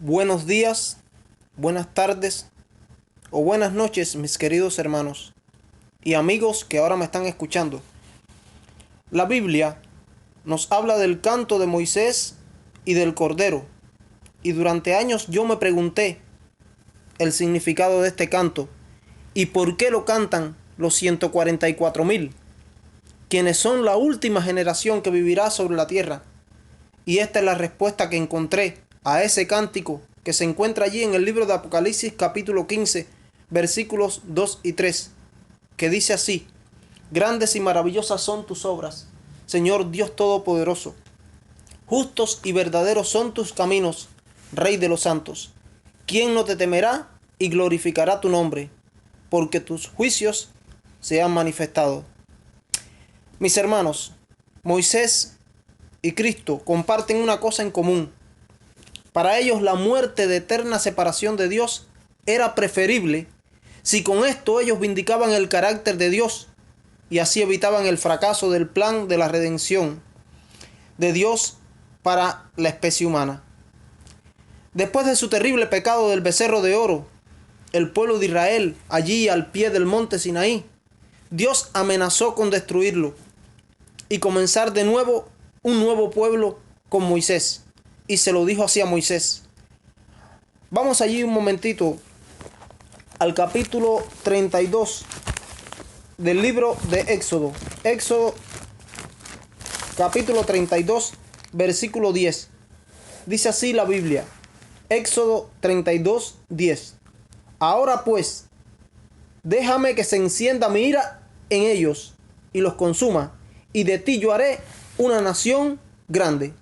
Buenos días, buenas tardes o buenas noches, mis queridos hermanos y amigos que ahora me están escuchando. La Biblia nos habla del canto de Moisés y del Cordero, y durante años yo me pregunté el significado de este canto y por qué lo cantan los 144,000, quienes son la última generación que vivirá sobre la tierra. Y esta es la respuesta que encontré a ese cántico que se encuentra allí en el libro de Apocalipsis capítulo 15, versículos 2 y 3, que dice así: Grandes y maravillosas son tus obras, Señor Dios Todopoderoso. Justos y verdaderos son tus caminos, Rey de los santos. ¿Quién no te temerá y glorificará tu nombre? Porque tus juicios se han manifestado. Mis hermanos, Moisés y Cristo comparten una cosa en común. Para ellos la muerte de eterna separación de Dios era preferible si con esto ellos vindicaban el carácter de Dios y así evitaban el fracaso del plan de la redención de Dios para la especie humana. Después de su terrible pecado del becerro de oro, el pueblo de Israel, allí al pie del monte Sinaí, Dios amenazó con destruirlo y comenzar de nuevo un nuevo pueblo con Moisés. Y se lo dijo así a Moisés. Vamos allí un momentito al capítulo 32 del libro de Éxodo. Éxodo capítulo 32, versículo 10. Dice así la Biblia. Éxodo 32, 10. Ahora pues, déjame que se encienda mi ira en ellos y los consuma, y de ti yo haré una nación grande.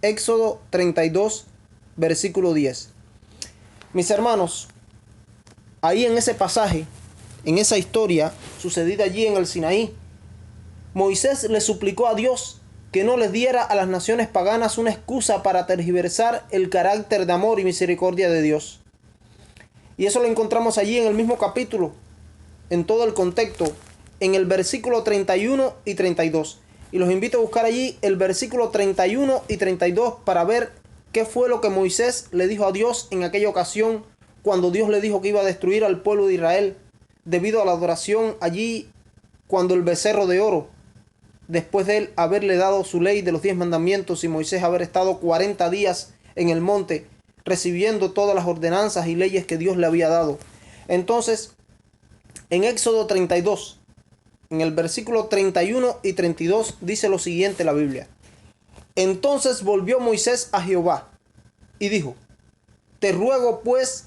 Éxodo 32, versículo 10. Mis hermanos, ahí en ese pasaje, en esa historia sucedida allí en el Sinaí, Moisés le suplicó a Dios que no les diera a las naciones paganas una excusa para tergiversar el carácter de amor y misericordia de Dios. Y eso lo encontramos allí en el mismo capítulo, en todo el contexto, en el versículo 31 y 32. Y los invito a buscar allí el versículo 31 y 32 para ver qué fue lo que Moisés le dijo a Dios en aquella ocasión cuando Dios le dijo que iba a destruir al pueblo de Israel debido a la adoración allí cuando el becerro de oro, después de él haberle dado su ley de los 10 mandamientos y Moisés haber estado 40 días en el monte recibiendo todas las ordenanzas y leyes que Dios le había dado. Entonces, en Éxodo 32, en el versículo 31 y 32 dice lo siguiente la Biblia. Entonces volvió Moisés a Jehová y dijo: Te ruego pues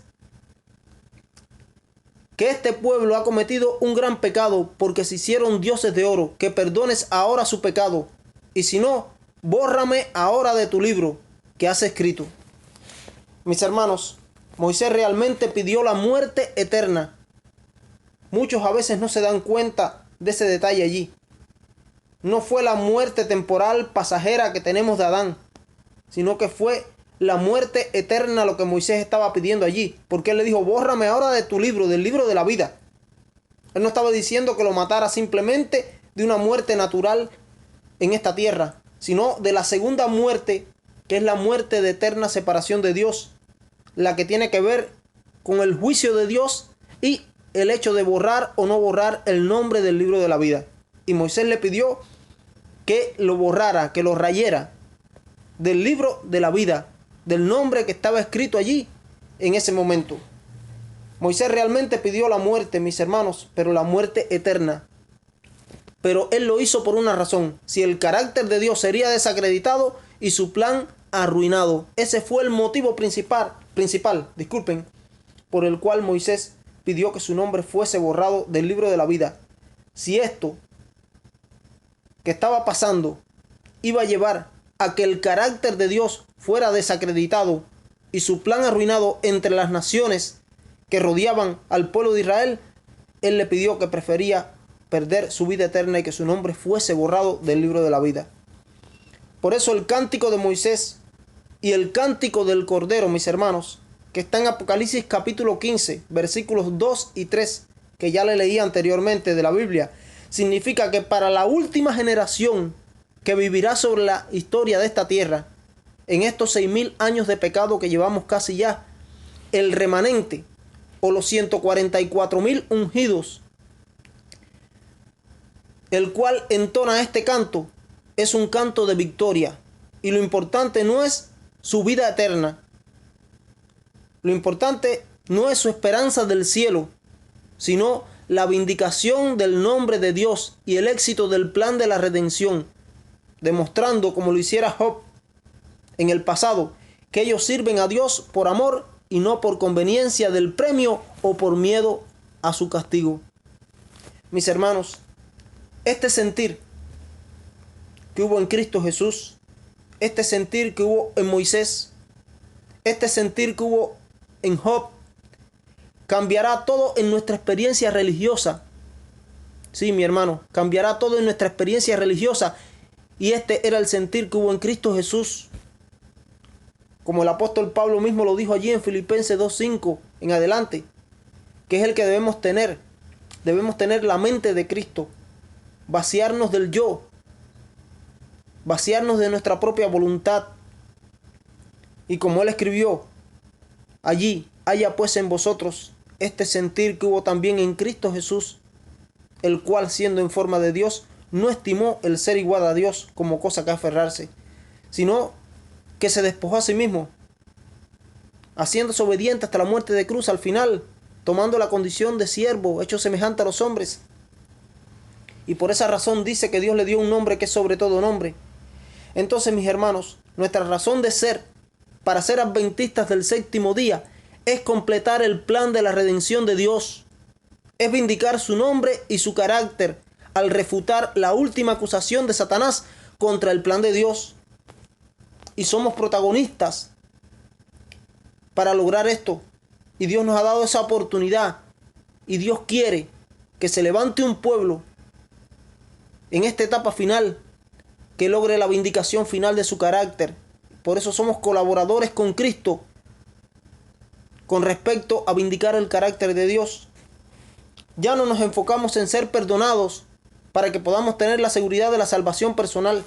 que este pueblo ha cometido un gran pecado porque se hicieron dioses de oro, que perdones ahora su pecado, y si no, bórrame ahora de tu libro que has escrito. Mis hermanos, Moisés realmente pidió la muerte eterna. Muchos a veces no se dan cuenta de ese detalle allí. No fue la muerte temporal pasajera que tenemos de Adán, sino que fue la muerte eterna lo que Moisés estaba pidiendo allí, porque él le dijo: bórrame ahora de tu libro, del libro de la vida. Él no estaba diciendo que lo matara simplemente de una muerte natural en esta tierra, sino de la segunda muerte, que es la muerte de eterna separación de Dios, la que tiene que ver con el juicio de Dios y el hecho de borrar o no borrar el nombre del libro de la vida. Y Moisés le pidió que lo borrara, que lo rayera del libro de la vida, del nombre que estaba escrito allí en ese momento. Moisés realmente pidió la muerte, mis hermanos, pero la muerte eterna. Pero él lo hizo por una razón: si el carácter de Dios sería desacreditado y su plan arruinado. Ese fue el motivo principal, por el cual Moisés pidió que su nombre fuese borrado del libro de la vida. Si esto que estaba pasando iba a llevar a que el carácter de Dios fuera desacreditado y su plan arruinado entre las naciones que rodeaban al pueblo de Israel, él le pidió que prefería perder su vida eterna y que su nombre fuese borrado del libro de la vida. Por eso el cántico de Moisés y el cántico del Cordero, mis hermanos, que está en Apocalipsis capítulo 15, versículos 2 y 3, que ya le leí anteriormente de la Biblia, significa que para la última generación que vivirá sobre la historia de esta tierra, en estos 6.000 años de pecado que llevamos casi ya, el remanente o los 144.000 ungidos, el cual entona este canto, es un canto de victoria. Y lo importante no es su vida eterna. Lo importante no es su esperanza del cielo, sino la vindicación del nombre de Dios y el éxito del plan de la redención, demostrando, como lo hiciera Job en el pasado, que ellos sirven a Dios por amor y no por conveniencia del premio o por miedo a su castigo. Mis hermanos, este sentir que hubo en Cristo Jesús, este sentir que hubo en Moisés, este sentir que hubo en Job, cambiará todo en nuestra experiencia religiosa. Sí, mi hermano, cambiará todo en nuestra experiencia religiosa. Y este era el sentir que hubo en Cristo Jesús. Como el apóstol Pablo mismo lo dijo allí en Filipenses 2:5 en adelante, que es el que debemos tener. Debemos tener la mente de Cristo, vaciarnos del yo, vaciarnos de nuestra propia voluntad. Y como él escribió allí, haya pues en vosotros este sentir que hubo también en Cristo Jesús, el cual siendo en forma de Dios, no estimó el ser igual a Dios como cosa que aferrarse, sino que se despojó a sí mismo, haciéndose obediente hasta la muerte de cruz al final, tomando la condición de siervo, hecho semejante a los hombres. Y por esa razón dice que Dios le dio un nombre que es sobre todo nombre. Entonces, mis hermanos, nuestra razón de ser para ser adventistas del séptimo día es completar el plan de la redención de Dios. Es vindicar su nombre y su carácter al refutar la última acusación de Satanás contra el plan de Dios. Y somos protagonistas para lograr esto. Y Dios nos ha dado esa oportunidad. Y Dios quiere que se levante un pueblo en esta etapa final que logre la vindicación final de su carácter. Por eso somos colaboradores con Cristo con respecto a vindicar el carácter de Dios. Ya no nos enfocamos en ser perdonados para que podamos tener la seguridad de la salvación personal.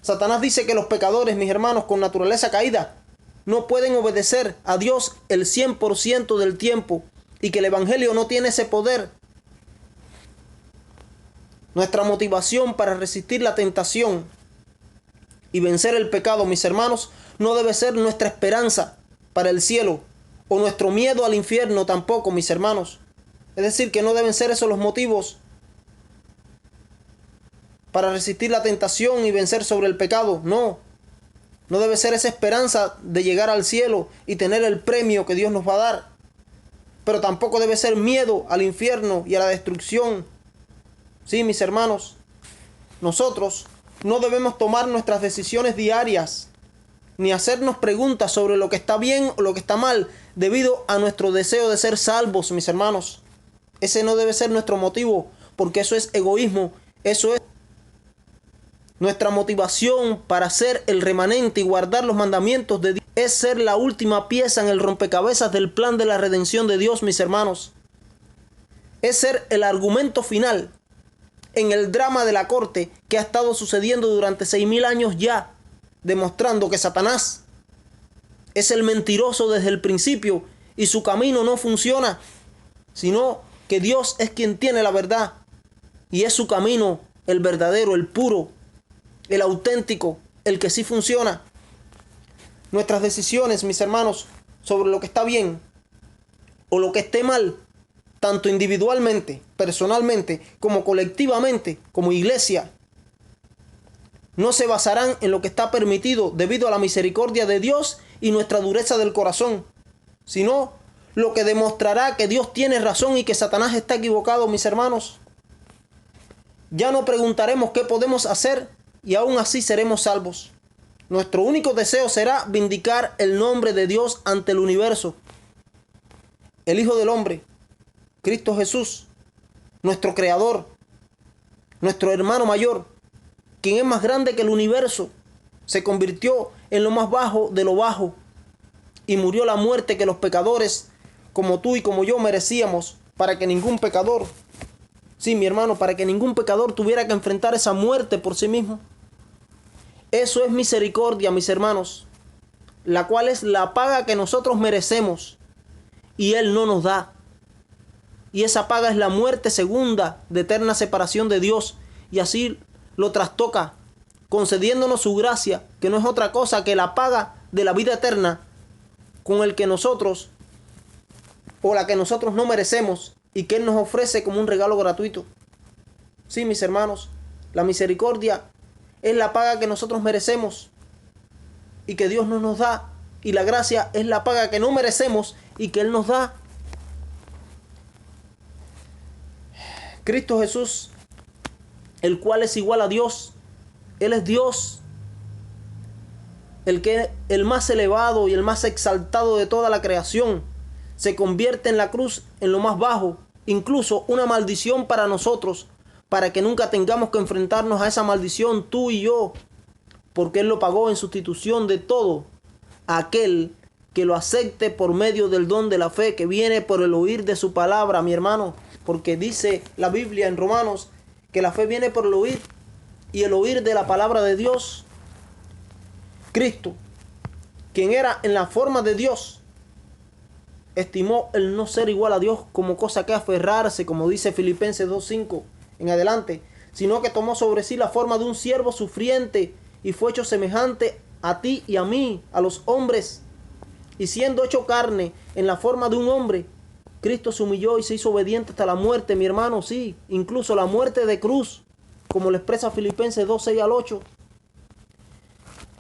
Satanás dice que los pecadores, mis hermanos, con naturaleza caída, no pueden obedecer a Dios el 100% del tiempo y que el Evangelio no tiene ese poder. Nuestra motivación para resistir la tentación y vencer el pecado, mis hermanos, no debe ser nuestra esperanza para el cielo o nuestro miedo al infierno tampoco, mis hermanos. Es decir, que no deben ser esos los motivos para resistir la tentación y vencer sobre el pecado. No, no debe ser esa esperanza de llegar al cielo y tener el premio que Dios nos va a dar. Pero tampoco debe ser miedo al infierno y a la destrucción. Sí, mis hermanos, nosotros no debemos tomar nuestras decisiones diarias ni hacernos preguntas sobre lo que está bien o lo que está mal debido a nuestro deseo de ser salvos, mis hermanos. Ese no debe ser nuestro motivo, porque eso es egoísmo. Eso es nuestra motivación para ser el remanente y guardar los mandamientos de Dios. Es ser la última pieza en el rompecabezas del plan de la redención de Dios, mis hermanos. Es ser el argumento final en el drama de la corte que ha estado sucediendo durante 6.000 años ya, demostrando que Satanás es el mentiroso desde el principio y su camino no funciona, sino que Dios es quien tiene la verdad y es su camino el verdadero, el puro, el auténtico, el que sí funciona. Nuestras decisiones, mis hermanos, sobre lo que está bien o lo que esté mal, tanto individualmente, personalmente, como colectivamente, como iglesia, no se basarán en lo que está permitido debido a la misericordia de Dios y nuestra dureza del corazón, sino lo que demostrará que Dios tiene razón y que Satanás está equivocado, mis hermanos. Ya no preguntaremos qué podemos hacer y aún así seremos salvos. Nuestro único deseo será vindicar el nombre de Dios ante el universo. El Hijo del Hombre, Cristo Jesús, nuestro Creador, nuestro hermano mayor, quien es más grande que el universo, se convirtió en lo más bajo de lo bajo y murió la muerte que los pecadores, como tú y como yo, merecíamos, para que ningún pecador, sí, mi hermano, para que ningún pecador tuviera que enfrentar esa muerte por sí mismo. Eso es misericordia, mis hermanos, la cual es la paga que nosotros merecemos y Él no nos da. Y esa paga es la muerte segunda de eterna separación de Dios. Y así lo trastoca, concediéndonos su gracia, que no es otra cosa que la paga de la vida eterna, con el que nosotros, o la que nosotros no merecemos, y que Él nos ofrece como un regalo gratuito. Sí, mis hermanos, la misericordia es la paga que nosotros merecemos y que Dios no nos da. Y la gracia es la paga que no merecemos y que Él nos da. Cristo Jesús, el cual es igual a Dios, Él es Dios, el más elevado y el más exaltado de toda la creación, se convierte en la cruz en lo más bajo, incluso una maldición para nosotros, para que nunca tengamos que enfrentarnos a esa maldición tú y yo, porque Él lo pagó en sustitución de todo aquel que lo acepte por medio del don de la fe que viene por el oír de su palabra, mi hermano. Porque dice la Biblia en Romanos que la fe viene por el oír y el oír de la palabra de Dios. Cristo, quien era en la forma de Dios, estimó el no ser igual a Dios como cosa que aferrarse, como dice Filipenses 2:5 en adelante, sino que tomó sobre sí la forma de un siervo sufriente y fue hecho semejante a ti y a mí, a los hombres. Y siendo hecho carne en la forma de un hombre, Cristo se humilló y se hizo obediente hasta la muerte, mi hermano, sí, incluso la muerte de cruz, como lo expresa Filipenses 2:6-8.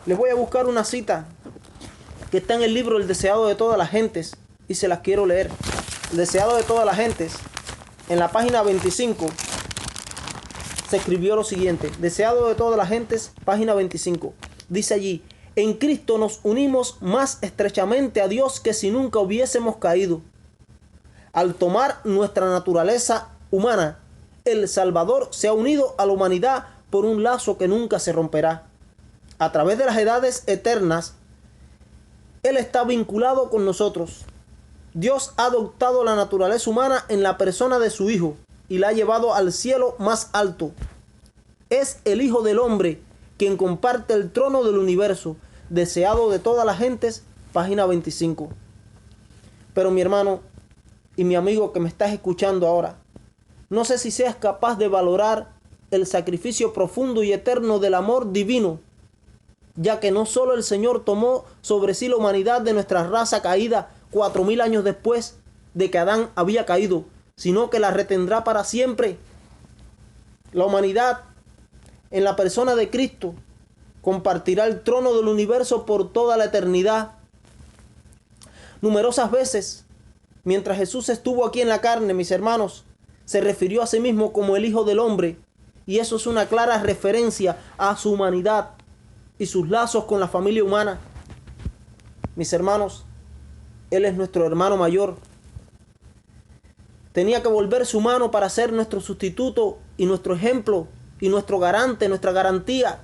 Les voy a buscar una cita que está en el libro El deseado de todas las gentes y se las quiero leer. El deseado de todas las gentes, en la página 25, se escribió lo siguiente. Deseado de todas las gentes, página 25. Dice allí: en Cristo nos unimos más estrechamente a Dios que si nunca hubiésemos caído. Al tomar nuestra naturaleza humana, el Salvador se ha unido a la humanidad por un lazo que nunca se romperá. A través de las edades eternas, Él está vinculado con nosotros. Dios ha adoptado la naturaleza humana en la persona de su Hijo y la ha llevado al cielo más alto. Es el Hijo del Hombre quien comparte el trono del universo, deseado de todas las gentes, página 25. Pero mi hermano y mi amigo que me estás escuchando ahora, no sé si seas capaz de valorar el sacrificio profundo y eterno del amor divino, ya que no solo el Señor tomó sobre sí la humanidad de nuestra raza caída 4000 años después de que Adán había caído, sino que la retendrá para siempre. La humanidad, en la persona de Cristo, compartirá el trono del universo por toda la eternidad. Numerosas veces, mientras Jesús estuvo aquí en la carne, mis hermanos, se refirió a sí mismo como el Hijo del Hombre, y eso es una clara referencia a su humanidad y sus lazos con la familia humana. Mis hermanos, Él es nuestro hermano mayor. Tenía que volverse humano para ser nuestro sustituto y nuestro ejemplo y nuestro garante, nuestra garantía.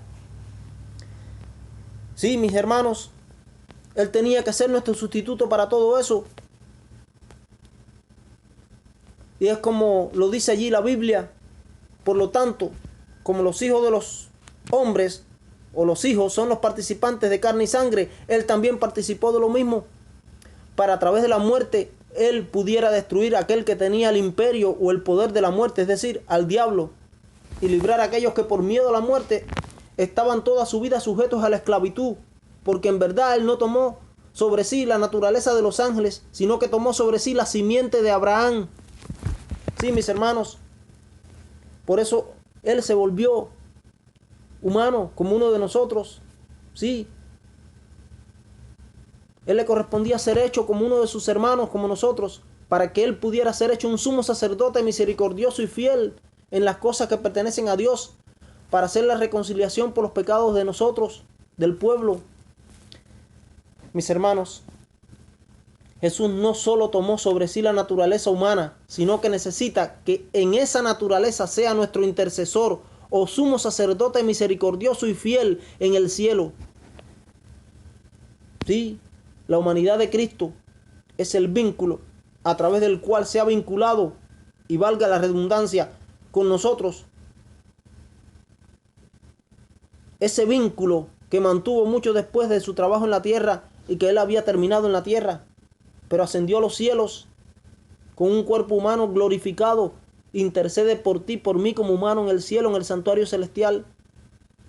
Sí, mis hermanos, Él tenía que ser nuestro sustituto para todo eso. Y es como lo dice allí la Biblia. Por lo tanto, como los hijos de los hombres o los hijos son los participantes de carne y sangre, Él también participó de lo mismo, para a través de la muerte Él pudiera destruir a aquel que tenía el imperio o el poder de la muerte, es decir, al diablo, y librar a aquellos que por miedo a la muerte estaban toda su vida sujetos a la esclavitud, porque en verdad Él no tomó sobre sí la naturaleza de los ángeles, sino que tomó sobre sí la simiente de Abraham. Sí, mis hermanos, por eso Él se volvió humano como uno de nosotros. Sí, Él le correspondía ser hecho como uno de sus hermanos, como nosotros, para que Él pudiera ser hecho un sumo sacerdote misericordioso y fiel en las cosas que pertenecen a Dios, para hacer la reconciliación por los pecados de nosotros, del pueblo. Mis hermanos, Jesús no solo tomó sobre sí la naturaleza humana, sino que necesita que en esa naturaleza sea nuestro intercesor o sumo sacerdote misericordioso y fiel en el cielo. Sí, la humanidad de Cristo es el vínculo a través del cual se ha vinculado, y valga la redundancia, con nosotros. Ese vínculo que mantuvo mucho después de su trabajo en la tierra y que él había terminado en la tierra, pero ascendió a los cielos con un cuerpo humano glorificado, intercede por ti, por mí como humano en el cielo, en el santuario celestial.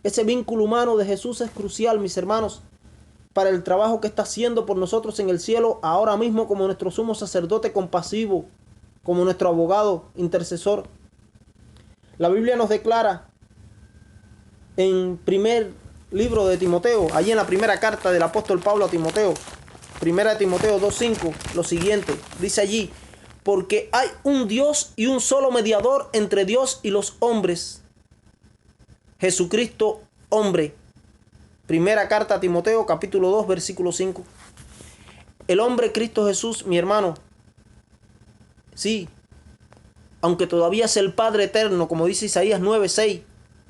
Ese vínculo humano de Jesús es crucial, mis hermanos, para el trabajo que está haciendo por nosotros en el cielo, ahora mismo como nuestro sumo sacerdote compasivo, como nuestro abogado intercesor. La Biblia nos declara en primer libro de Timoteo, allí en la primera carta del apóstol Pablo a Timoteo, primera de Timoteo 2:5, lo siguiente, dice allí: porque hay un Dios y un solo mediador entre Dios y los hombres, Jesucristo hombre. Primera carta a Timoteo, capítulo 2, versículo 5. El hombre Cristo Jesús, mi hermano, sí, aunque todavía es el Padre eterno, como dice Isaías 9:6,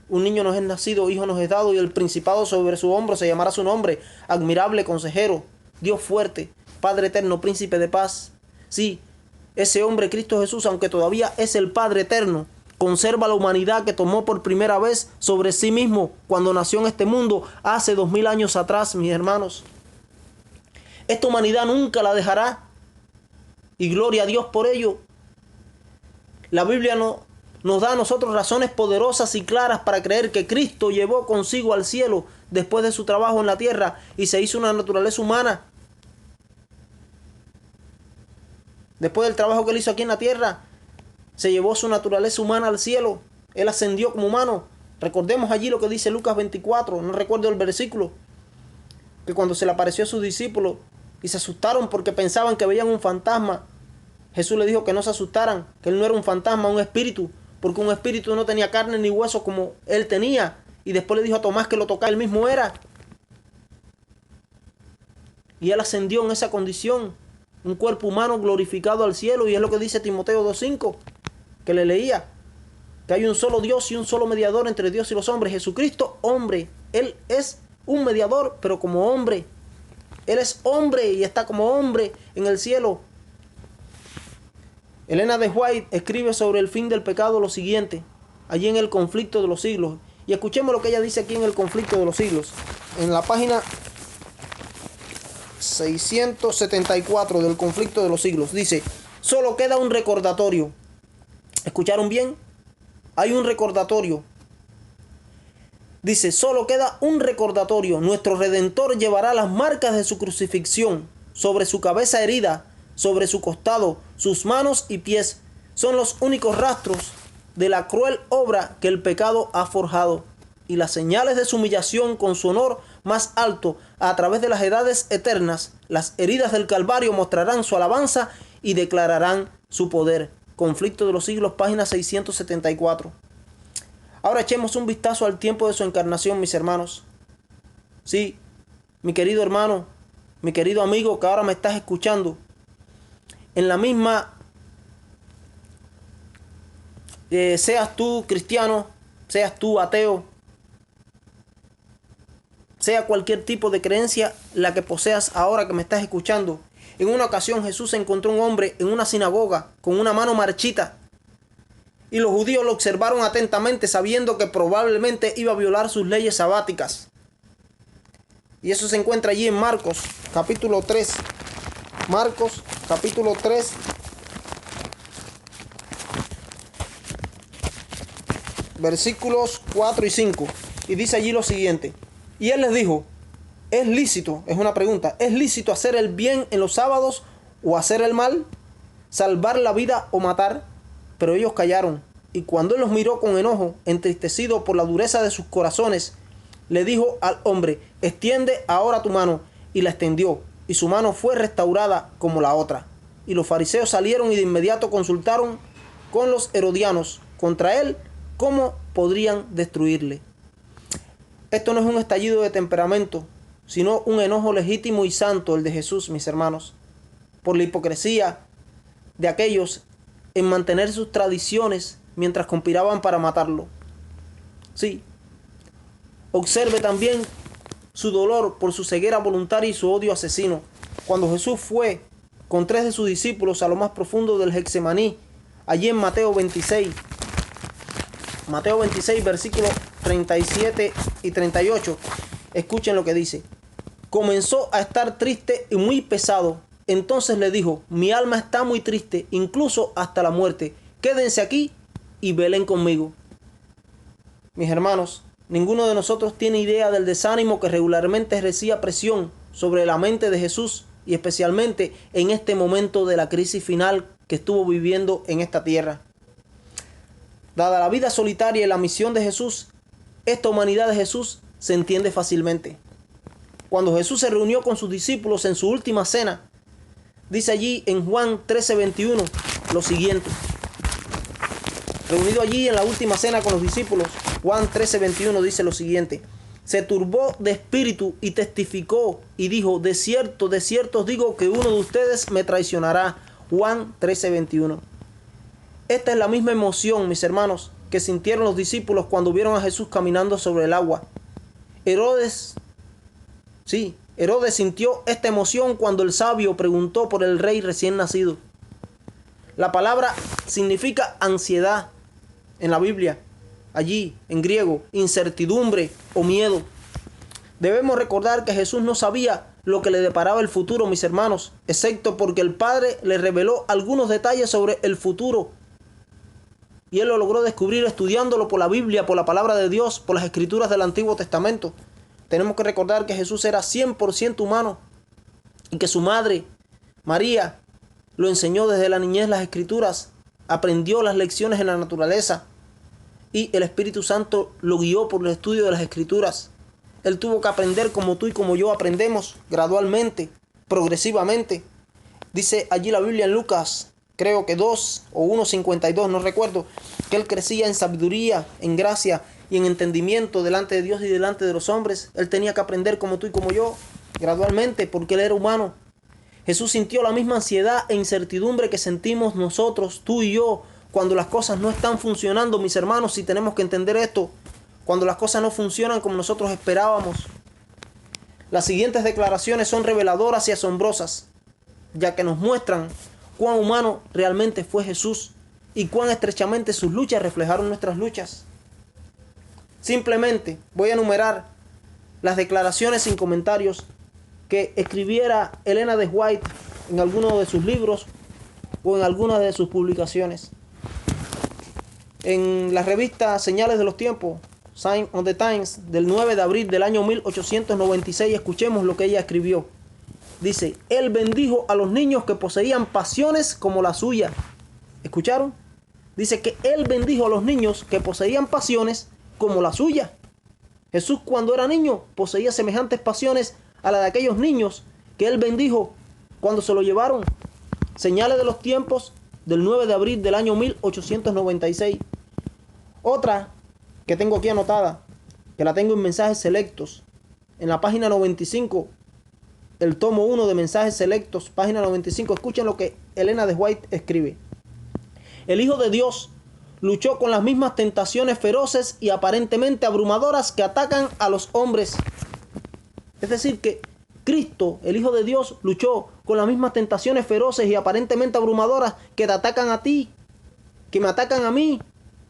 un niño nos es nacido, hijo nos es dado, y el principado sobre su hombro se llamará su nombre, admirable consejero, Dios fuerte, Padre eterno, príncipe de paz. Sí, ese hombre Cristo Jesús, aunque todavía es el Padre eterno, conserva la humanidad que tomó por primera vez sobre sí mismo cuando nació en este mundo hace 2000 años atrás, mis hermanos. Esta humanidad nunca la dejará, y gloria a Dios por ello. La Biblia nos da a nosotros razones poderosas y claras para creer que Cristo llevó consigo al cielo después de su trabajo en la tierra y se hizo una naturaleza humana. Después del trabajo que él hizo aquí en la tierra, se llevó su naturaleza humana al cielo. Él ascendió como humano. Recordemos allí lo que dice Lucas 24, no recuerdo el versículo, que cuando se le apareció a sus discípulos y se asustaron porque pensaban que veían un fantasma, Jesús le dijo que no se asustaran, que él no era un fantasma, un espíritu, porque un espíritu no tenía carne ni hueso como él tenía. Y después le dijo a Tomás que lo tocara, él mismo era. Y él ascendió en esa condición, un cuerpo humano glorificado al cielo, y es lo que dice Timoteo 2:5, que le leía, que hay un solo Dios y un solo mediador entre Dios y los hombres, Jesucristo hombre. Él es un mediador, pero como hombre. Él es hombre y está como hombre en el cielo. Elena de White escribe sobre el fin del pecado lo siguiente, allí en el conflicto de los siglos. Y escuchemos lo que ella dice aquí en el conflicto de los siglos, en la página 674 del conflicto de los siglos. Dice: solo queda un recordatorio. ¿Escucharon bien? Hay un recordatorio. Dice: solo queda un recordatorio. Nuestro Redentor llevará las marcas de su crucifixión sobre su cabeza herida, sobre su costado, sus manos y pies. Son los únicos rastros de la cruel obra que el pecado ha forjado, y las señales de su humillación con su honor más alto a través de las edades eternas. Las heridas del Calvario mostrarán su alabanza y declararán su poder. Conflicto de los siglos, página 674. Ahora echemos un vistazo al tiempo de su encarnación, mis hermanos. Sí, mi querido hermano, mi querido amigo que ahora me estás escuchando, en la misma, seas tú cristiano, seas tú ateo, sea cualquier tipo de creencia la que poseas ahora que me estás escuchando. En una ocasión Jesús encontró un hombre en una sinagoga con una mano marchita, y los judíos lo observaron atentamente, sabiendo que probablemente iba a violar sus leyes sabáticas. Y eso se encuentra allí en Marcos capítulo 3. Marcos capítulo 3, versículos 4 y 5. Y dice allí lo siguiente: y él les dijo: ¿es lícito? Es una pregunta. ¿Es lícito hacer el bien en los sábados o hacer el mal? ¿Salvar la vida o matar? Pero ellos callaron. Y cuando él los miró con enojo, entristecido por la dureza de sus corazones, le dijo al hombre: extiende ahora tu mano. Y la extendió, y su mano fue restaurada como la otra. Y los fariseos salieron y de inmediato consultaron con los herodianos contra él cómo podrían destruirle. Esto no es un estallido de temperamento, sino un enojo legítimo y santo, el de Jesús, mis hermanos, por la hipocresía de aquellos en mantener sus tradiciones mientras conspiraban para matarlo. Sí, observe también su dolor por su ceguera voluntaria y su odio asesino. Cuando Jesús fue con 3 de sus discípulos a lo más profundo del Getsemaní, allí en Mateo 26, versículos 37 y 38, Escuchen lo que dice. Comenzó a estar triste y muy pesado. Entonces le dijo, mi alma está muy triste, incluso hasta la muerte. Quédense aquí y velen conmigo. Mis hermanos, ninguno de nosotros tiene idea del desánimo que regularmente ejercía presión sobre la mente de Jesús, y especialmente en este momento de la crisis final que estuvo viviendo en esta tierra. Dada la vida solitaria y la misión de Jesús, esta humanidad de Jesús se entiende fácilmente. Cuando Jesús se reunió con sus discípulos en su última cena, dice allí en Juan 13:21 lo siguiente. Reunido allí en la última cena con los discípulos, Juan 13:21 dice lo siguiente. Se turbó de espíritu y testificó y dijo, de cierto os digo que uno de ustedes me traicionará. Juan 13:21. Esta es la misma emoción, mis hermanos, que sintieron los discípulos cuando vieron a Jesús caminando sobre el agua. Herodes sintió esta emoción cuando el sabio preguntó por el rey recién nacido. La palabra significa ansiedad en la Biblia. Allí, en griego, incertidumbre o miedo. Debemos recordar que Jesús no sabía lo que le deparaba el futuro, mis hermanos, excepto porque el Padre le reveló algunos detalles sobre el futuro. Y él lo logró descubrir estudiándolo por la Biblia, por la palabra de Dios, por las escrituras del Antiguo Testamento. Tenemos que recordar que Jesús era 100% humano y que su madre, María, lo enseñó desde la niñez las escrituras, aprendió las lecciones en la naturaleza y el Espíritu Santo lo guió por el estudio de las escrituras. Él tuvo que aprender como tú y como yo aprendemos, gradualmente, progresivamente. Dice allí la Biblia en Lucas, creo que 2 o 1:52, no recuerdo, que él crecía en sabiduría, en gracia y en entendimiento delante de Dios y delante de los hombres. Él tenía que aprender como tú y como yo, gradualmente, porque él era humano. Jesús sintió la misma ansiedad e incertidumbre que sentimos nosotros, tú y yo, cuando las cosas no están funcionando, mis hermanos, y tenemos que entender esto, cuando las cosas no funcionan como nosotros esperábamos. Las siguientes declaraciones son reveladoras y asombrosas, ya que nos muestran cuán humano realmente fue Jesús y cuán estrechamente sus luchas reflejaron nuestras luchas. Simplemente voy a enumerar las declaraciones sin comentarios que escribiera Elena de White en alguno de sus libros o en alguna de sus publicaciones. En la revista Señales de los Tiempos, Sign of the Times, del 9 de abril del año 1896, escuchemos lo que ella escribió. Dice, él bendijo a los niños que poseían pasiones como la suya. ¿Escucharon? Dice que él bendijo a los niños que poseían pasiones como la suya. Jesús, cuando era niño, poseía semejantes pasiones a la de aquellos niños que él bendijo cuando se lo llevaron. Señales de los Tiempos, del 9 de abril del año 1896. Otra que tengo aquí anotada, que la tengo en Mensajes Selectos, en la página 95, el tomo 1 de Mensajes Selectos, página 95. Escuchen lo que Elena de White escribe. El Hijo de Dios luchó con las mismas tentaciones feroces y aparentemente abrumadoras que atacan a los hombres. Es decir, que Cristo, el Hijo de Dios, luchó con las mismas tentaciones feroces y aparentemente abrumadoras que te atacan a ti, que me atacan a mí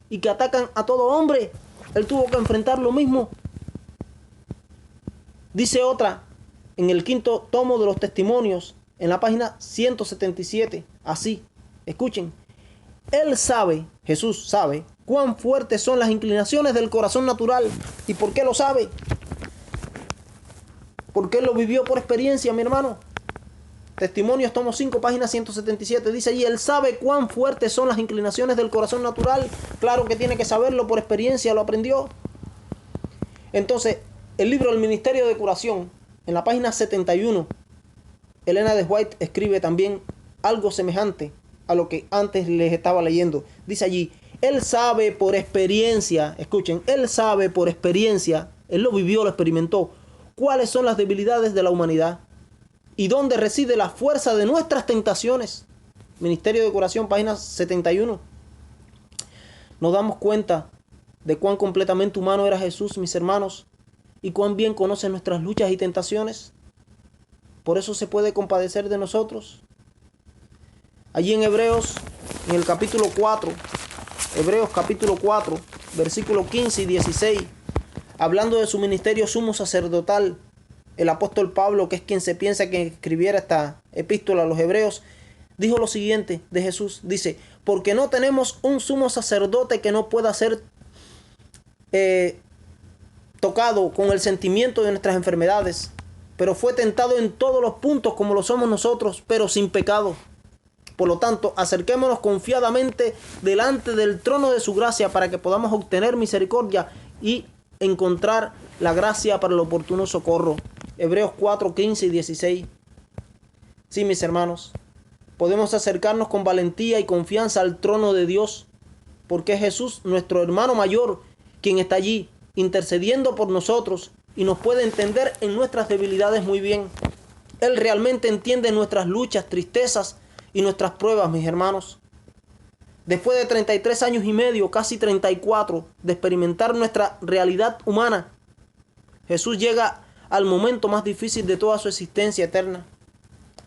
y que atacan a todo hombre. Él tuvo que enfrentar lo mismo. Dice otra, en el 5º tomo de los Testimonios, en la página 177, así, escuchen. Él sabe, Jesús sabe, cuán fuertes son las inclinaciones del corazón natural. ¿Y por qué lo sabe? Porque él lo vivió por experiencia, mi hermano. Testimonios, tomo 5, página 177, dice allí, él sabe cuán fuertes son las inclinaciones del corazón natural. Claro que tiene que saberlo por experiencia, lo aprendió. Entonces, el libro del Ministerio de Curación, en la página 71, Elena de White escribe también algo semejante a lo que antes les estaba leyendo. Dice allí, él sabe por experiencia, escuchen, él sabe por experiencia, él lo vivió, lo experimentó, cuáles son las debilidades de la humanidad y dónde reside la fuerza de nuestras tentaciones. Ministerio de Curación, página 71. Nos damos cuenta de cuán completamente humano era Jesús, mis hermanos, y cuán bien conoce nuestras luchas y tentaciones. Por eso se puede compadecer de nosotros. Allí en Hebreos, en el capítulo 4, Hebreos capítulo 4, versículos 15 y 16, hablando de su ministerio sumo sacerdotal, el apóstol Pablo, que es quien se piensa que escribiera esta epístola a los hebreos, dijo lo siguiente de Jesús. Dice, porque no tenemos un sumo sacerdote que no pueda ser tocado con el sentimiento de nuestras enfermedades, pero fue tentado en todos los puntos como lo somos nosotros, pero sin pecado. Por lo tanto, acerquémonos confiadamente delante del trono de su gracia para que podamos obtener misericordia y encontrar la gracia para el oportuno socorro. Hebreos 4, 15 y 16. Sí, mis hermanos, podemos acercarnos con valentía y confianza al trono de Dios, porque es Jesús, nuestro hermano mayor, quien está allí intercediendo por nosotros y nos puede entender en nuestras debilidades muy bien. Él realmente entiende nuestras luchas, tristezas y nuestras pruebas, mis hermanos. Después de 33 años y medio, casi 34, de experimentar nuestra realidad humana, Jesús llega al momento más difícil de toda su existencia eterna.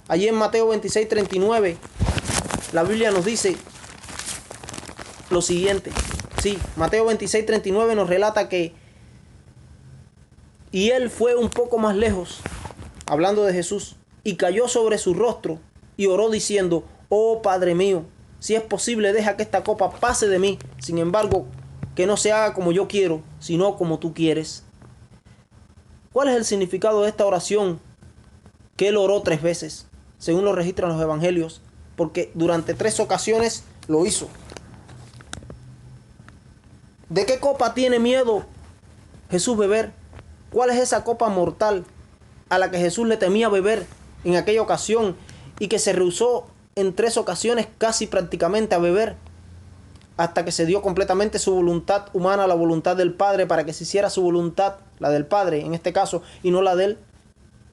Allí en Mateo 26, 39, la Biblia nos dice lo siguiente. Sí, Mateo 26, 39 nos relata que y él fue un poco más lejos, hablando de Jesús, y cayó sobre su rostro y oró diciendo, oh Padre mío, si es posible, deja que esta copa pase de mí. Sin embargo, que no se haga como yo quiero, sino como tú quieres. ¿Cuál es el significado de esta oración? Que él oró 3 veces, según lo registran los evangelios, porque durante 3 ocasiones lo hizo. ¿De qué copa tiene miedo Jesús beber? ¿Cuál es esa copa mortal a la que Jesús le temía beber en aquella ocasión y que se rehusó en 3 ocasiones casi prácticamente a beber, hasta que se dio completamente su voluntad humana a la voluntad del Padre para que se hiciera su voluntad, la del Padre en este caso, y no la de él?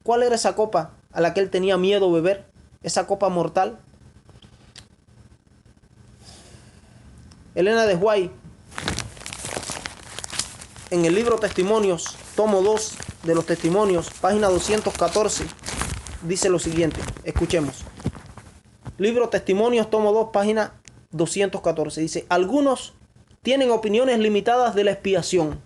¿Cuál era esa copa a la que él tenía miedo beber? Esa copa mortal. Elena de White, en el libro Testimonios, tomo 2 de los Testimonios, página 214, dice lo siguiente. Escuchemos. Libro Testimonios, tomo 2, página 214. Dice, algunos tienen opiniones limitadas de la expiación.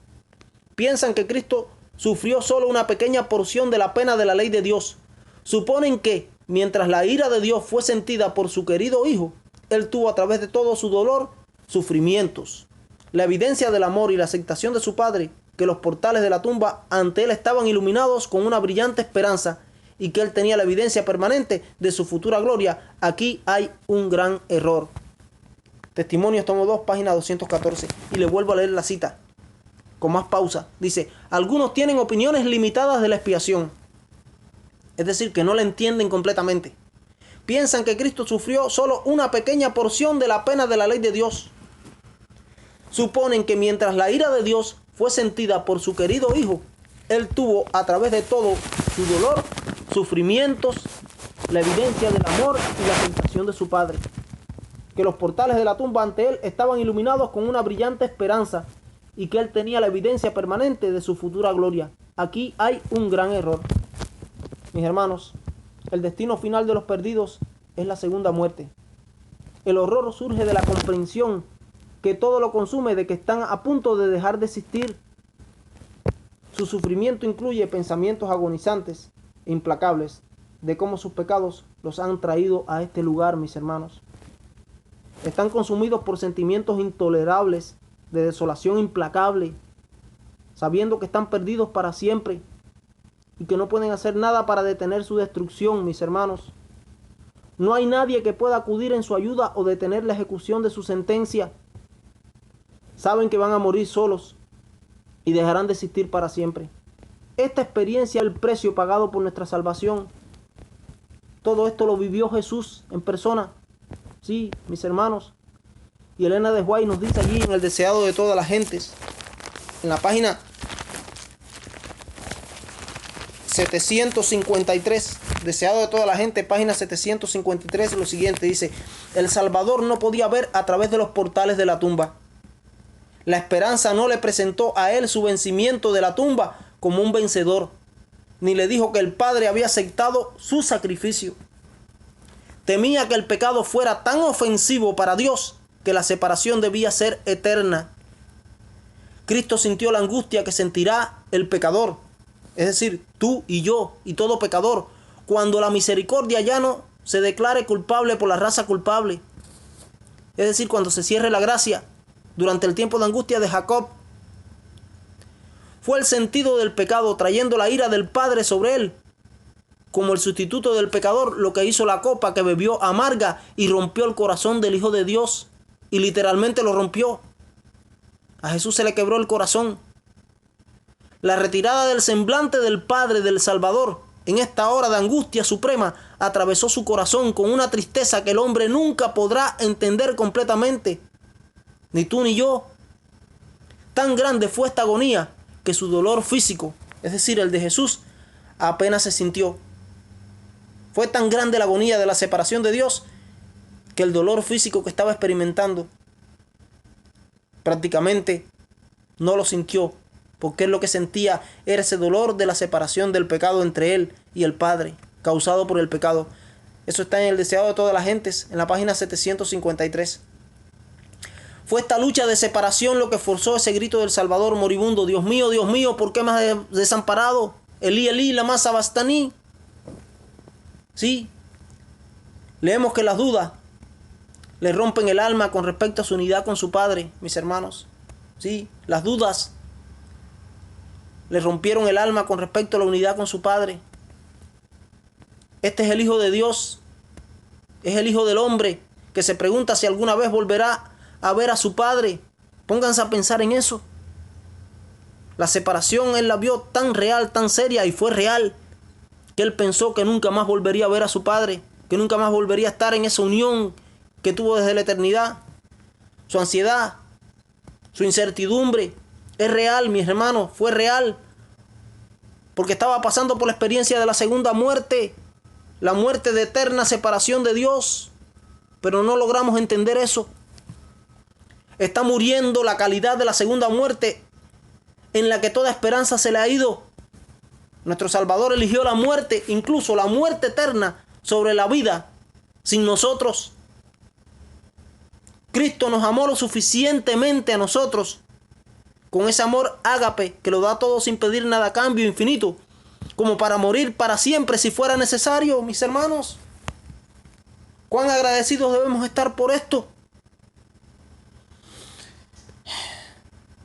Piensan que Cristo sufrió solo una pequeña porción de la pena de la ley de Dios. Suponen que, mientras la ira de Dios fue sentida por su querido Hijo, Él tuvo a través de todo su dolor, sufrimientos. La evidencia del amor y la aceptación de su Padre, que los portales de la tumba ante Él estaban iluminados con una brillante esperanza y que Él tenía la evidencia permanente de su futura gloria. Aquí hay un gran error. Testimonios, tomo 2, página 214. Y le vuelvo a leer la cita con más pausa. Dice, algunos tienen opiniones limitadas de la expiación. Es decir, que no la entienden completamente. Piensan que Cristo sufrió solo una pequeña porción de la pena de la ley de Dios. Suponen que mientras la ira de Dios fue sentida por su querido Hijo, Él tuvo a través de todo su dolor, sufrimientos, la evidencia del amor y la aceptación de su Padre. Que los portales de la tumba ante Él estaban iluminados con una brillante esperanza y que Él tenía la evidencia permanente de su futura gloria. Aquí hay un gran error. Mis hermanos, el destino final de los perdidos es la segunda muerte. El horror surge de la comprensión que todo lo consume, de que están a punto de dejar de existir. Su sufrimiento incluye pensamientos agonizantes e implacables de cómo sus pecados los han traído a este lugar, mis hermanos. Están consumidos por sentimientos intolerables de desolación implacable, sabiendo que están perdidos para siempre y que no pueden hacer nada para detener su destrucción, mis hermanos. No hay nadie que pueda acudir en su ayuda o detener la ejecución de su sentencia. Saben que van a morir solos y dejarán de existir para siempre. Esta experiencia es el precio pagado por nuestra salvación. Todo esto lo vivió Jesús en persona. Sí, mis hermanos. Y Elena de White nos dice allí en El deseado de todas las gentes, en la página 753, deseado de toda la gente, página 753, lo siguiente dice: el Salvador no podía ver a través de los portales de la tumba. La esperanza no le presentó a él su vencimiento de la tumba como un vencedor, ni le dijo que el Padre había aceptado su sacrificio. Temía que el pecado fuera tan ofensivo para Dios que la separación debía ser eterna. Cristo sintió la angustia que sentirá el pecador, es decir, tú y yo y todo pecador, cuando la misericordia ya no se declare culpable por la raza culpable. Es decir, cuando se cierre la gracia durante el tiempo de angustia de Jacob. Fue el sentido del pecado trayendo la ira del Padre sobre él. Como el sustituto del pecador, lo que hizo la copa que bebió amarga y rompió el corazón del Hijo de Dios. Y literalmente lo rompió. A Jesús se le quebró el corazón. La retirada del semblante del Padre del Salvador en esta hora de angustia suprema atravesó su corazón con una tristeza que el hombre nunca podrá entender completamente. Ni tú ni yo. Tan grande fue esta agonía que su dolor físico, es decir, el de Jesús, apenas se sintió. Fue tan grande la agonía de la separación de Dios que el dolor físico que estaba experimentando prácticamente no lo sintió, porque él lo que sentía era ese dolor de la separación del pecado entre él y el Padre, causado por el pecado. Eso está en El deseado de todas las gentes, en la página 753. Fue esta lucha de separación lo que forzó ese grito del Salvador moribundo: Dios mío, ¿por qué me has desamparado? Elí, Elí, lama sabachthani. Sí, leemos que las dudas le rompen el alma con respecto a su unidad con su Padre, mis hermanos. Sí, las dudas le rompieron el alma con respecto a la unidad con su Padre. Este es el Hijo de Dios, es el Hijo del hombre, que se pregunta si alguna vez volverá a ver a su Padre. Pónganse a pensar en eso. La separación él la vio tan real, tan seria, y fue real, que él pensó que nunca más volvería a ver a su Padre, que nunca más volvería a estar en esa unión que tuvo desde la eternidad. Su ansiedad, su incertidumbre, es real, mis hermanos, fue real, porque estaba pasando por la experiencia de la segunda muerte, la muerte de eterna separación de Dios, pero no logramos entender eso. Está muriendo la calidad de la segunda muerte, en la que toda esperanza se le ha ido. Nuestro Salvador eligió la muerte, incluso la muerte eterna, sobre la vida, sin nosotros. Cristo nos amó lo suficientemente a nosotros, con ese amor ágape que lo da todo sin pedir nada a cambio, infinito, como para morir para siempre si fuera necesario, mis hermanos. ¿Cuán agradecidos debemos estar por esto?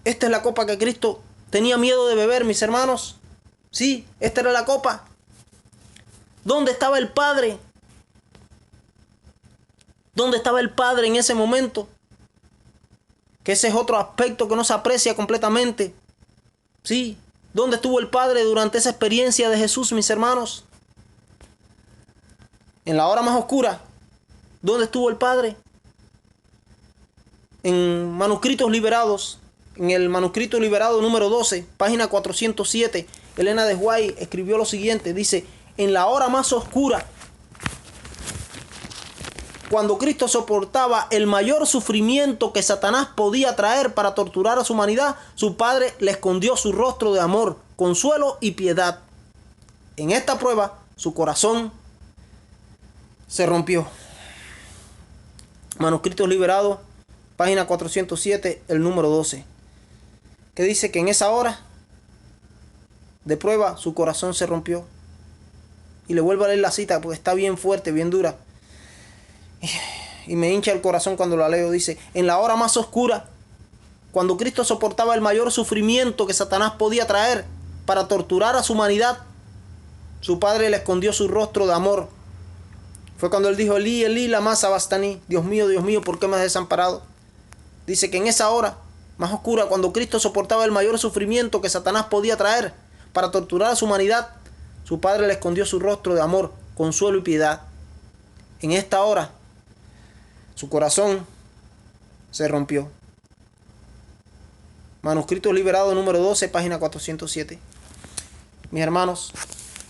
Esta es la copa que Cristo tenía miedo de beber, mis hermanos. Sí, esta era la copa. ¿Dónde estaba el Padre? ¿Dónde estaba el Padre en ese momento? Que ese es otro aspecto que no se aprecia completamente. Sí, ¿dónde estuvo el Padre durante esa experiencia de Jesús, mis hermanos? En la hora más oscura, ¿dónde estuvo el Padre? En manuscritos liberados, en el manuscrito liberado número 12, página 407, Elena de White escribió lo siguiente, dice: en la hora más oscura, cuando Cristo soportaba el mayor sufrimiento que Satanás podía traer para torturar a su humanidad, su Padre le escondió su rostro de amor, consuelo y piedad. En esta prueba, su corazón se rompió. Manuscritos liberados, página 407, el número 12, que dice que en esa hora de prueba su corazón se rompió. Y le vuelvo a leer la cita porque está bien fuerte, bien dura, y me hincha el corazón cuando la leo. Dice: en la hora más oscura, cuando Cristo soportaba el mayor sufrimiento que Satanás podía traer para torturar a su humanidad, su Padre le escondió su rostro de amor. Fue cuando él dijo: Elí, Elí, lama sabachthani. Dios mío, ¿por qué me has desamparado? Dice que en esa hora más oscura, cuando Cristo soportaba el mayor sufrimiento que Satanás podía traer para torturar a su humanidad, su Padre le escondió su rostro de amor, consuelo y piedad. En esta hora, su corazón se rompió. Manuscrito liberado número 12, página 407. Mis hermanos,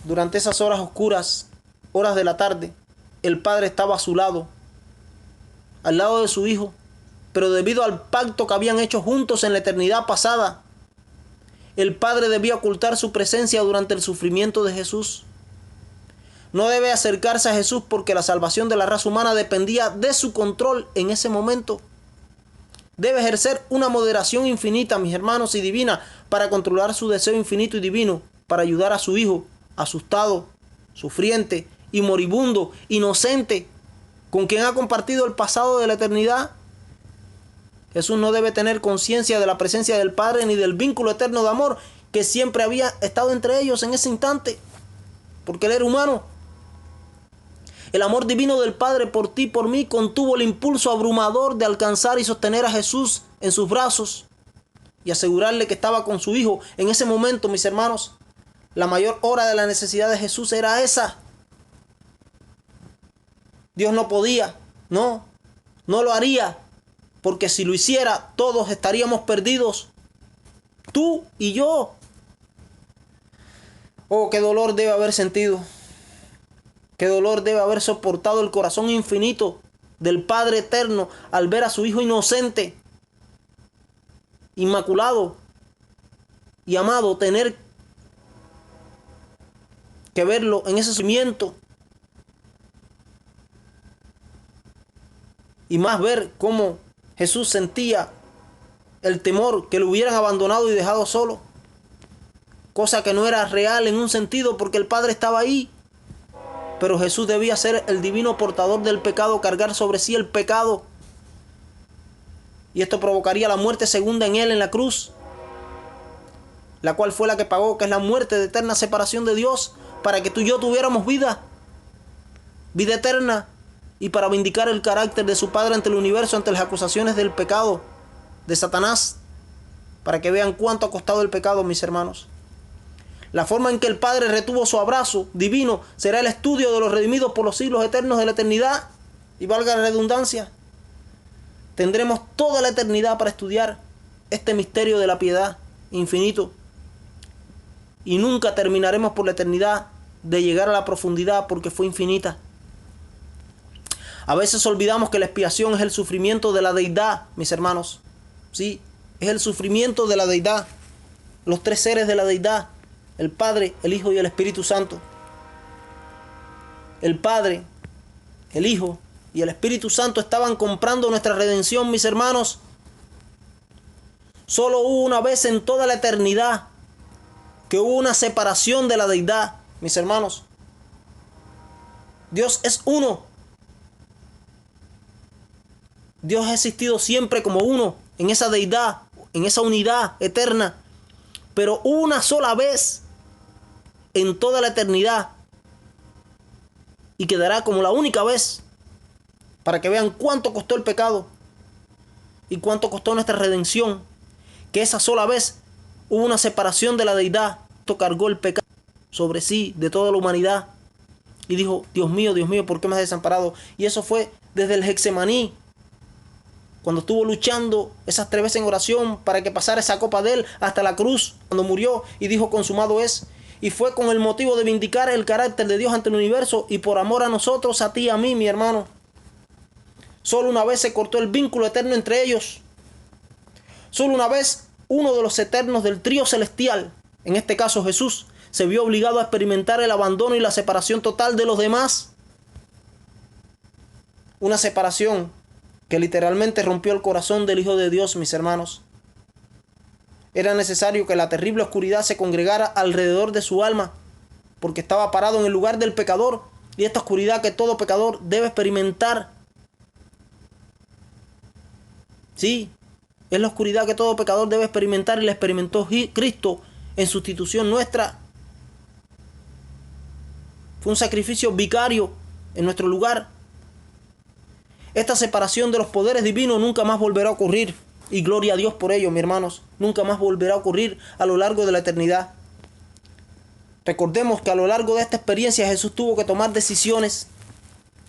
durante esas horas oscuras, horas de la tarde, el Padre estaba a su lado, al lado de su Hijo, pero debido al pacto que habían hecho juntos en la eternidad pasada, el Padre debía ocultar su presencia durante el sufrimiento de Jesús. No debe acercarse a Jesús porque la salvación de la raza humana dependía de su control en ese momento. debe ejercer una moderación infinita, mis hermanos, y divina, para controlar su deseo infinito y divino, para ayudar a su hijo, asustado, sufriente y moribundo, inocente, con quien ha compartido el pasado de la eternidad. Jesús no debe tener conciencia de la presencia del Padre ni del vínculo eterno de amor que siempre había estado entre ellos en ese instante, porque él era humano. El amor divino del Padre por ti y por mí contuvo el impulso abrumador de alcanzar y sostener a Jesús en sus brazos y asegurarle que estaba con su Hijo. En ese momento, mis hermanos, la mayor hora de la necesidad de Jesús era esa. Dios no podía, no lo haría, porque si lo hiciera, todos estaríamos perdidos, tú y yo. Oh, qué dolor debe haber sentido. Qué dolor debe haber soportado el corazón infinito del Padre eterno al ver a su Hijo inocente, inmaculado y amado, tener que verlo en ese sufrimiento. Y más ver cómo Jesús sentía el temor que lo hubieran abandonado y dejado solo. Cosa que no era real en un sentido, porque el Padre estaba ahí. Pero Jesús debía ser el divino portador del pecado, cargar sobre sí el pecado. Y esto provocaría la muerte segunda en él en la cruz, la cual fue la que pagó, que es la muerte de eterna separación de Dios, para que tú y yo tuviéramos vida eterna, y para vindicar el carácter de su Padre ante el universo, ante las acusaciones del pecado de Satanás, para que vean cuánto ha costado el pecado, mis hermanos. La forma en que el Padre retuvo su abrazo divino será el estudio de los redimidos por los siglos eternos de la eternidad. Y valga la redundancia, tendremos toda la eternidad para estudiar este misterio de la piedad infinito. Y nunca terminaremos por la eternidad de llegar a la profundidad, porque fue infinita. A veces olvidamos que la expiación es el sufrimiento de la deidad, mis hermanos. Sí, es el sufrimiento de la deidad. Los tres seres de la deidad: el Padre, el Hijo y el Espíritu Santo. El Padre, el Hijo y el Espíritu Santo estaban comprando nuestra redención, mis hermanos. Solo hubo una vez en toda la eternidad que hubo una separación de la deidad, mis hermanos. Dios es uno. Dios ha existido siempre como uno, en esa deidad, en esa unidad eterna. Pero una sola vez en toda la eternidad, y quedará como la única vez, para que vean cuánto costó el pecado y cuánto costó nuestra redención, que esa sola vez hubo una separación de la deidad. Esto cargó el pecado sobre sí de toda la humanidad y dijo: Dios mío, ¿por qué me has desamparado? Y eso fue desde el Getsemaní, cuando estuvo luchando esas 3 veces en oración para que pasara esa copa de él, hasta la cruz, cuando murió y dijo: consumado es. Y fue con el motivo de vindicar el carácter de Dios ante el universo, y por amor a nosotros, a ti y a mí, mi hermano. Solo una vez se cortó el vínculo eterno entre ellos. Solo una vez uno de los eternos del trío celestial, en este caso Jesús, se vio obligado a experimentar el abandono y la separación total de los demás. Una separación que literalmente rompió el corazón del Hijo de Dios, mis hermanos. Era necesario que la terrible oscuridad se congregara alrededor de su alma, porque estaba parado en el lugar del pecador, y esta oscuridad que todo pecador debe experimentar. Sí, es la oscuridad que todo pecador debe experimentar, y la experimentó Cristo en sustitución nuestra. Fue un sacrificio vicario en nuestro lugar. Esta separación de los poderes divinos nunca más volverá a ocurrir. Y gloria a Dios por ello, mis hermanos. Nunca más volverá a ocurrir a lo largo de la eternidad. Recordemos que a lo largo de esta experiencia Jesús tuvo que tomar decisiones.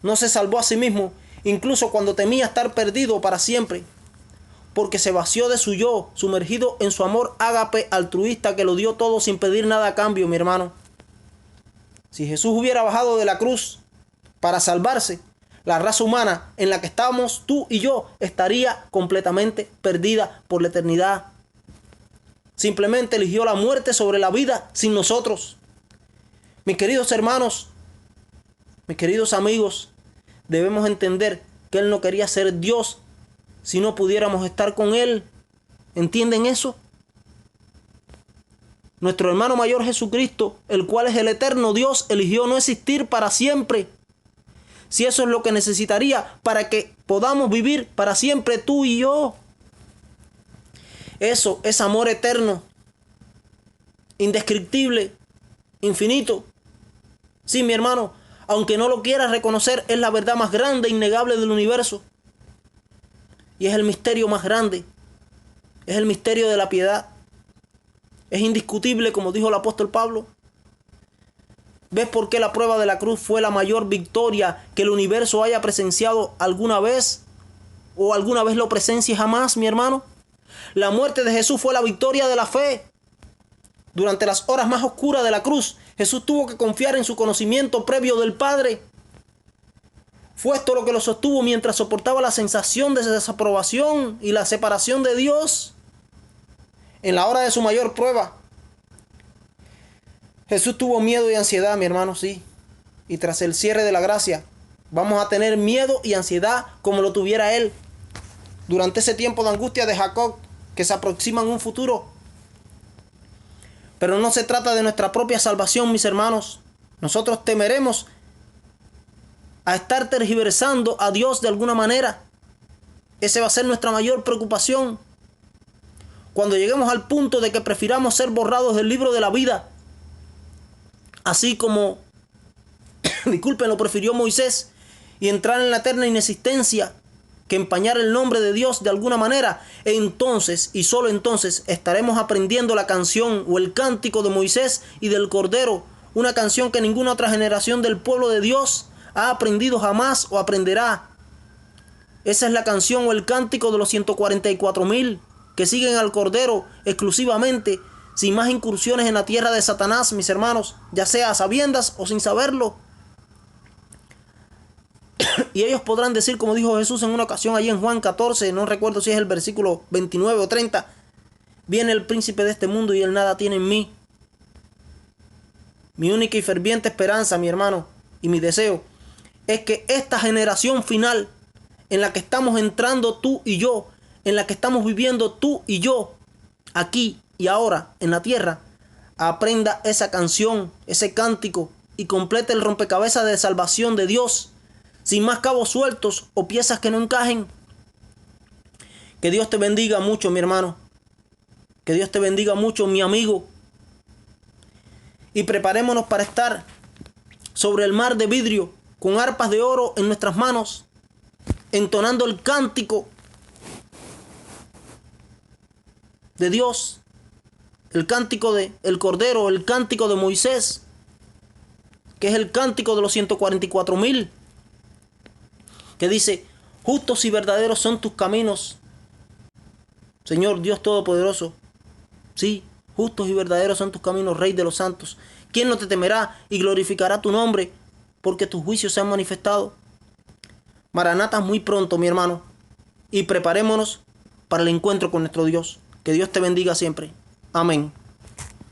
No se salvó a sí mismo, incluso cuando temía estar perdido para siempre, porque se vació de su yo, sumergido en su amor ágape altruista que lo dio todo sin pedir nada a cambio, mi hermano. Si Jesús hubiera bajado de la cruz para salvarse, la raza humana en la que estamos tú y yo estaría completamente perdida por la eternidad. Simplemente eligió la muerte sobre la vida sin nosotros. Mis queridos hermanos, mis queridos amigos, debemos entender que Él no quería ser Dios si no pudiéramos estar con Él. ¿Entienden eso? Nuestro hermano mayor Jesucristo, el cual es el eterno Dios, eligió no existir para siempre. Si eso es lo que necesitaría para que podamos vivir para siempre tú y yo. Eso es amor eterno, indescriptible, infinito. Sí, mi hermano, aunque no lo quieras reconocer, es la verdad más grande e innegable del universo. Y es el misterio más grande. Es el misterio de la piedad. Es indiscutible, como dijo el apóstol Pablo. ¿Ves por qué la prueba de la cruz fue la mayor victoria que el universo haya presenciado alguna vez? ¿O alguna vez lo presencie jamás, mi hermano? La muerte de Jesús fue la victoria de la fe. Durante las horas más oscuras de la cruz, Jesús tuvo que confiar en su conocimiento previo del Padre. Fue esto lo que lo sostuvo mientras soportaba la sensación de desaprobación y la separación de Dios. En la hora de su mayor prueba, Jesús tuvo miedo y ansiedad, mi hermano, sí. Y tras el cierre de la gracia, vamos a tener miedo y ansiedad como lo tuviera Él. Durante ese tiempo de angustia de Jacob, que se aproxima en un futuro. Pero no se trata de nuestra propia salvación, mis hermanos. Nosotros temeremos a estar tergiversando a Dios de alguna manera. Esa va a ser nuestra mayor preocupación. Cuando lleguemos al punto de que prefiramos ser borrados del libro de la vida, así como, disculpen, lo prefirió Moisés, y entrar en la eterna inexistencia, que empañar el nombre de Dios de alguna manera, entonces y solo entonces estaremos aprendiendo la canción o el cántico de Moisés y del Cordero, una canción que ninguna otra generación del pueblo de Dios ha aprendido jamás o aprenderá. Esa es la canción o el cántico de los 144,000 que siguen al Cordero exclusivamente, sin más incursiones en la tierra de Satanás, mis hermanos, ya sea a sabiendas o sin saberlo. Y ellos podrán decir, como dijo Jesús en una ocasión allí en Juan 14, no recuerdo si es el versículo 29 o 30, viene el príncipe de este mundo y él nada tiene en mí. Mi única y ferviente esperanza, mi hermano, y mi deseo, es que esta generación final, en la que estamos entrando tú y yo, en la que estamos viviendo tú y yo, aquí y ahora en la tierra, aprenda esa canción, ese cántico, y complete el rompecabezas de salvación de Dios, sin más cabos sueltos o piezas que no encajen. Que Dios te bendiga mucho, mi hermano. Que Dios te bendiga mucho, mi amigo. Y preparémonos para estar sobre el mar de vidrio, con arpas de oro en nuestras manos, entonando el cántico de Dios, el cántico de el Cordero, el cántico de Moisés, que es el cántico de los 144,000, que dice: justos y verdaderos son tus caminos, Señor Dios Todopoderoso. Sí, justos y verdaderos son tus caminos, Rey de los santos. ¿Quién no te temerá y glorificará tu nombre? Porque tus juicios se han manifestado. Maranata muy pronto, mi hermano. Y preparémonos para el encuentro con nuestro Dios. Que Dios te bendiga siempre. Amén.